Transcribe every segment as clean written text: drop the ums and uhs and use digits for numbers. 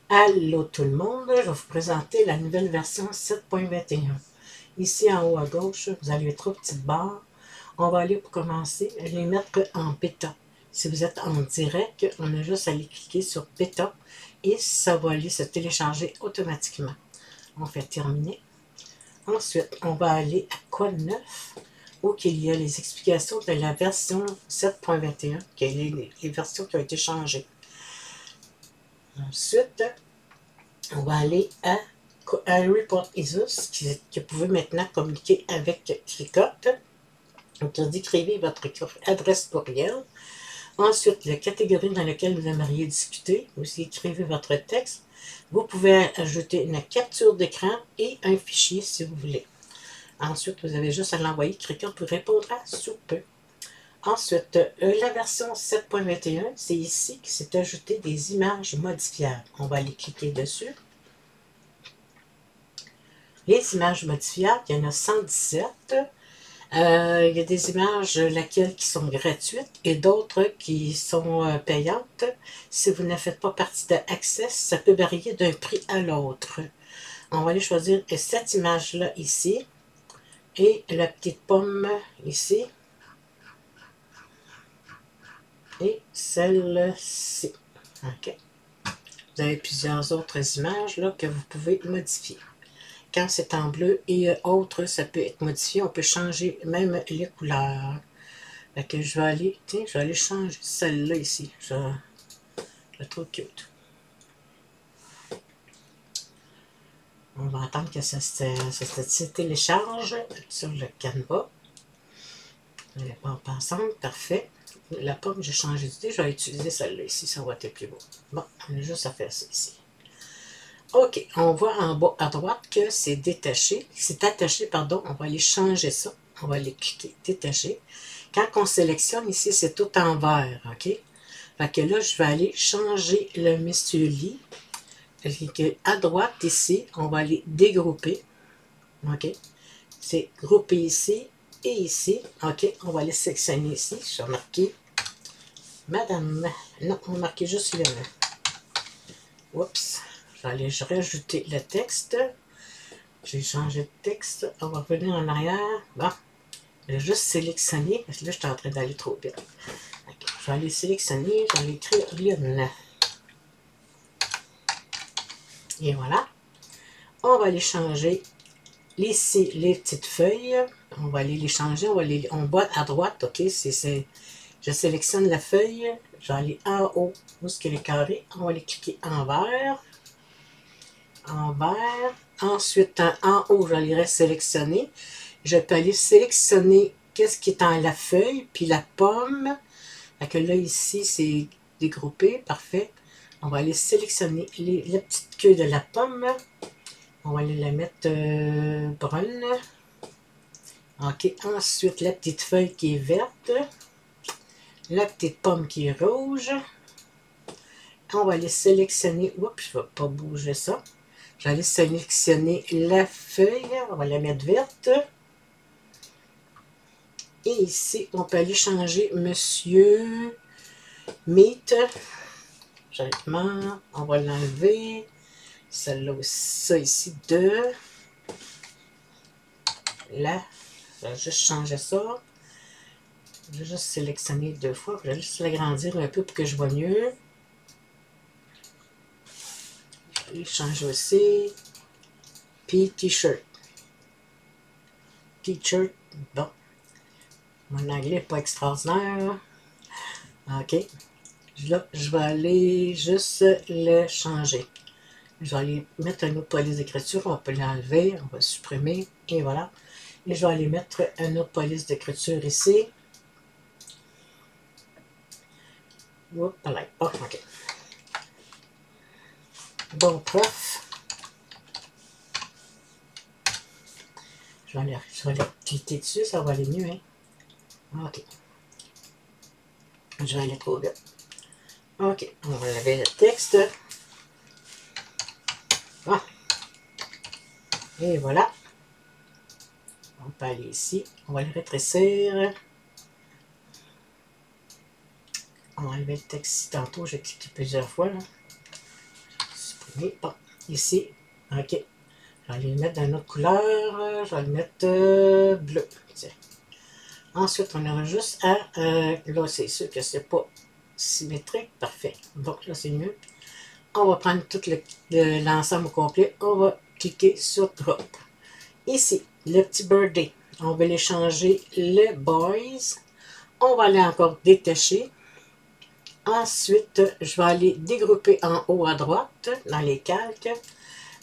Allô tout le monde, je vais vous présenter la nouvelle version 7.21. Ici en haut à gauche, vous avez les trois petites barres. On va aller pour commencer les mettre en bêta. Si vous êtes en direct, on a juste à aller cliquer sur bêta et ça va aller se télécharger automatiquement. On fait terminer. Ensuite, on va aller à Code 9 où il y a les explications de la version 7.21, qui est les versions qui ont été changées. Ensuite, on va aller à Report ISUS, que vous pouvez maintenant communiquer avec Cricut. Donc, décrivez votre adresse courriel. Ensuite, la catégorie dans laquelle vous aimeriez discuter. Vous écrivez votre texte. Vous pouvez ajouter une capture d'écran et un fichier si vous voulez. Ensuite, vous avez juste à l'envoyer. Cricut vous répondra sous peu. Ensuite, la version 7.21, c'est ici que s'est ajouté des images modifiables. On va aller cliquer dessus. Les images modifiables, il y en a 117. Il y a des images, laquelle qui sont gratuites et d'autres qui sont payantes. Si vous ne faites pas partie de Access, ça peut varier d'un prix à l'autre. On va aller choisir cette image-là ici et la petite pomme ici et celle-ci. OK. Vous avez plusieurs autres images là, que vous pouvez modifier. Quand c'est en bleu et autres, ça peut être modifié. On peut changer même les couleurs. Fait que je vais aller, tiens, je vais aller changer celle-là ici. Je la trouve cute. On va attendre que ça se télécharge sur le Canva. Les pommes ensemble, parfait. La pomme, j'ai changé d'idée. Je vais utiliser celle-là ici. Ça va être plus beau. Bon, on a juste à faire ça ici. OK, on voit en bas à droite que c'est détaché. C'est attaché, pardon. On va aller changer ça. On va aller cliquer détacher. Quand on sélectionne ici, c'est tout en vert. OK? Fait que là, je vais aller changer le monsieur lit. À droite ici, on va aller dégrouper. OK? C'est groupé ici et ici. OK? On va aller sélectionner ici. Je vais marquer Madame. Non, on va marquer juste le nom. Oups. Je vais aller rajouter le texte. J'ai changé de texte. On va revenir en arrière. Bon. Je vais juste sélectionner. Parce que là, je suis en train d'aller trop vite. Okay. Je vais aller sélectionner. Je vais aller écrire Lionel. Et voilà. On va aller changer ici les petites feuilles. On va aller les changer. On voit à droite. OK. Je sélectionne la feuille. Je vais aller en haut. Où est-ce qu'il est carré? On va aller cliquer en vert. En vert. Ensuite, en haut, je vais aller sélectionner. Je peux aller sélectionner qu'est-ce qui est dans la feuille, puis la pomme. Fait que là, ici, c'est dégroupé. Parfait. On va aller sélectionner la petite queue de la pomme. On va aller la mettre brune. OK. Ensuite, la petite feuille qui est verte. La petite pomme qui est rouge. On va aller sélectionner. Oups, je ne vais pas bouger ça. Je vais aller sélectionner la feuille. On va la mettre verte. Et ici, on peut aller changer Monsieur Meat. Gentlement. On va l'enlever. Celle-là aussi, ça ici, 2. Là, je vais juste changer ça. Je vais juste sélectionner 2 fois. Je vais juste l'agrandir un peu pour que je vois mieux. Je vais changer aussi. Puis T-shirt. T-shirt, bon. Mon anglais n'est pas extraordinaire. OK. Là, je vais aller juste le changer. Je vais aller mettre une autre police d'écriture. On peut l'enlever. On va supprimer. Et voilà. Et je vais aller mettre une autre police d'écriture ici. Oups, là. Oh, OK. Bon, prof. Je vais aller cliquer dessus. Ça va aller mieux, hein. OK. Je vais aller trop vite. OK. On va laver le texte. Ah. Et voilà. On peut aller ici. On va le rétrécir. On va enlever le texte ici tantôt. J'ai cliqué plusieurs fois. Là. Mais bon, ici, ok. Je vais aller le mettre dans une autre couleur. Je vais le mettre bleu. Tiens. Ensuite, on aura juste à... là, c'est sûr que c'est pas symétrique. Parfait. Donc là, c'est mieux. On va prendre tout l'ensemble au complet. On va cliquer sur Drop. Ici, le petit birdie. On va aller changer le Boys. On va aller encore détacher. Ensuite, je vais aller dégrouper en haut à droite, dans les calques.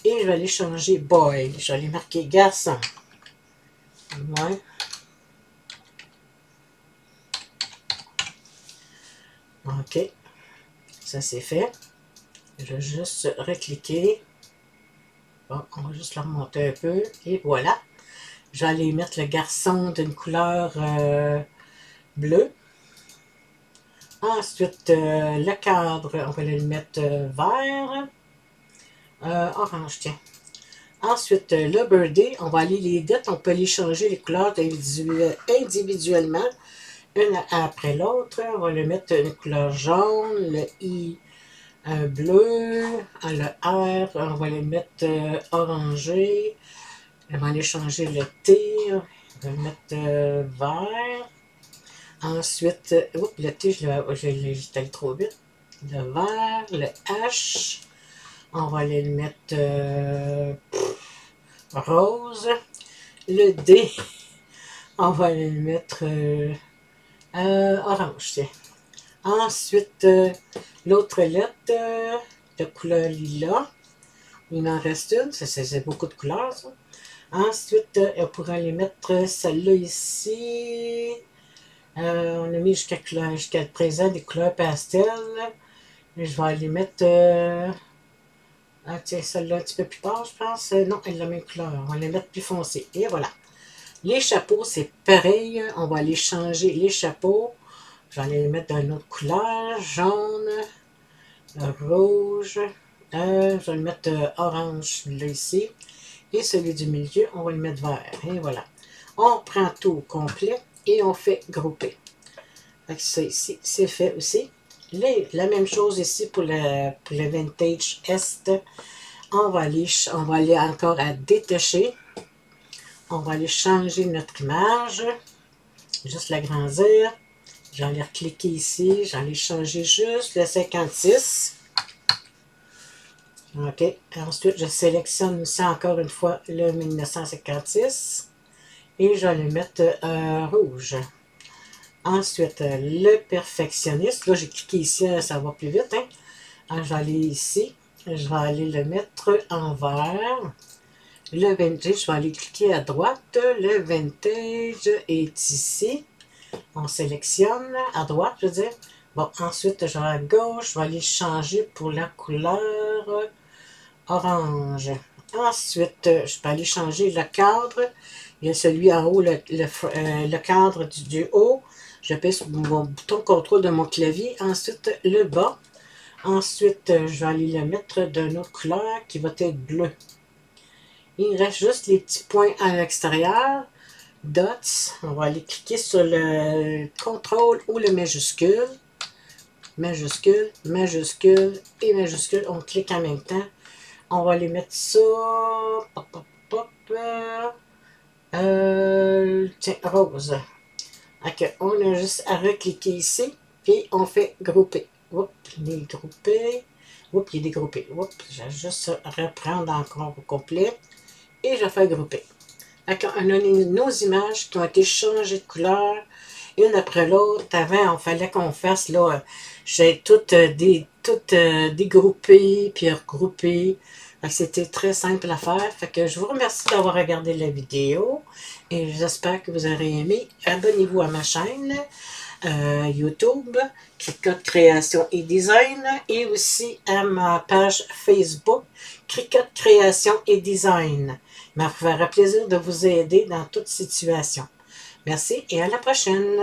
Et je vais aller changer Boy. Je vais aller marquer garçon. Ouais. OK. Ça, c'est fait. Je vais juste recliquer. Bon, on va juste le remonter un peu. Et voilà. Je vais aller mettre le garçon d'une couleur bleue. Ensuite, le cadre, on va aller le mettre vert. Orange, tiens. Ensuite, le birdie, on va aller les dettes, on peut aller changer les couleurs individuellement, une après l'autre. On va le mettre une couleur jaune, le I bleu, le R, on va les mettre orangé. On va aller changer le T, on va le mettre vert. Ensuite, oups, le T, j'étais allé trop vite. Le vert, le H, on va aller le mettre rose. Le D, on va aller le mettre orange, tiens. Ensuite, l'autre lettre de couleur lilas. Il en reste une, c'est beaucoup de couleurs, ça. Ensuite, on pourrait aller mettre celle-là ici. On a mis jusqu'à le présent des couleurs pastel. Je vais aller mettre... ah tiens, celle-là un petit peu plus tard, je pense. Non, elle a la même couleur. On va les mettre plus foncées. Et voilà. Les chapeaux, c'est pareil. On va aller changer les chapeaux. Je vais aller les mettre dans une autre couleur. Jaune, rouge. Je vais le mettre orange, là, ici. Et celui du milieu, on va le mettre vert. Et voilà. On prend tout au complet et on fait grouper. Donc ça ici, c'est fait aussi. La même chose ici pour le Vintage Est. On va aller encore à détacher. On va aller changer notre image. Juste l'agrandir. Je vais aller cliquer ici. Je vais aller changer juste le 56. OK. Ensuite, je sélectionne aussi encore une fois le 1956. Et je vais le mettre rouge. Ensuite, le perfectionniste. Là, j'ai cliqué ici, ça va plus vite. Hein? Alors, je vais aller ici. Je vais aller le mettre en vert. Le vintage, je vais aller cliquer à droite. Le vintage est ici. On sélectionne à droite, je veux dire. Bon, ensuite, je vais à gauche. Je vais aller changer pour la couleur orange. Ensuite, je peux aller changer le cadre. Il y a celui en haut, le cadre du haut. Je pèse sur mon bouton contrôle de mon clavier. Ensuite, le bas. Ensuite, je vais aller le mettre d'une autre couleur qui va être bleu. Il reste juste les petits points à l'extérieur. Dots. On va aller cliquer sur le contrôle ou le majuscule. Majuscule, majuscule et majuscule. On clique en même temps. On va aller mettre ça. Pop, pop, pop. Tiens, rose. Donc, on a juste à recliquer ici et on fait grouper. Oups, il est groupé. Oups, il est dégroupé. Oups, je vais juste reprendre encore au complet et je fais grouper. Donc, on a nos images qui ont été changées de couleur une après l'autre. Avant, il fallait qu'on fasse, là, j'ai toutes dégroupées puis regroupées. C'était très simple à faire. Fait que je vous remercie d'avoir regardé la vidéo et j'espère que vous aurez aimé. Abonnez-vous à ma chaîne YouTube, Cricut Création et Design, et aussi à ma page Facebook, Cricut Création et Design. Il me fera plaisir de vous aider dans toute situation. Merci et à la prochaine.